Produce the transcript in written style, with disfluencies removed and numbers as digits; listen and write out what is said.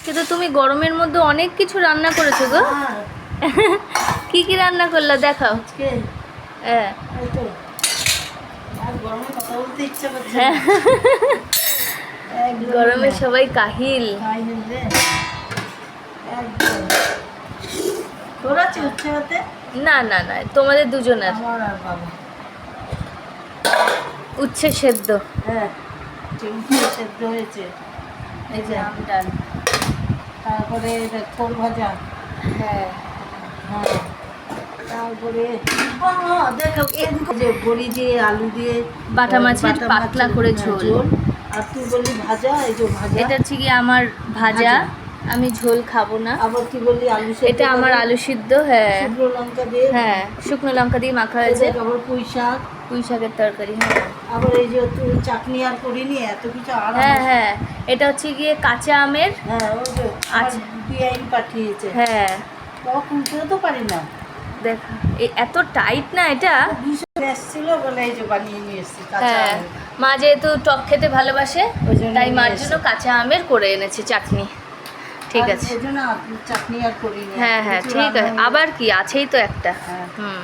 কিন্তু তুমি গরমের মধ্যে অনেক কিছু রান্না করেছো গো। কি কি রান্না করলা দেখাও। হ্যাঁ গরমে সবাই কাহিল। না না না তোমাদের দুজনের উচ্ছে সেদ্ধ। হ্যাঁ সেদ্ধ হয়েছে। এই যে আম ডাল, তারপরে থোর ভাজা। হ্যাঁ হ্যাঁ তারপরে দেখো যে বড়ি দিয়ে আলু দিয়ে বাটা মাছের পাতলা করে ঝোল। আর তুই বললি ভাজা, এই যে ভাজা। এটা হচ্ছে কি আমার ভাজা, আমি ঝোল খাবো না। আবার কি বললি আলু সেদ্ধ। এটা আমার আলু সিদ্ধ। হ্যাঁ শুকনো লঙ্কা দিয়ে। হ্যাঁ শুকনো লঙ্কা দিয়ে মাখা হয়েছে। আবার পুঁই শাক, পুঁই শাকের তরকারি। হ্যাঁ আবার এই যে তুই চাটনি আর করিনি, এত কিছু। আর হ্যাঁ হ্যাঁ এটা হচ্ছে গিয়ে কাঁচা আমের। হ্যাঁ ওই যে আচ্ছা বিআইন পাঠিয়েছে। হ্যাঁ খুলতেও তো পারি না। দেখ এত টাইট না এটা। এসেছিল বলে এই যে বানিয়ে নিয়ে এসেছি। হ্যাঁ মা যেহেতু টক খেতে ভালোবাসে তাই মার জন্য কাঁচা আমের করে এনেছে চাটনি। ঠিক আছে চাটনি আর করিনি। হ্যাঁ হ্যাঁ ঠিক আছে, আবার কি আছেই তো একটা। হুম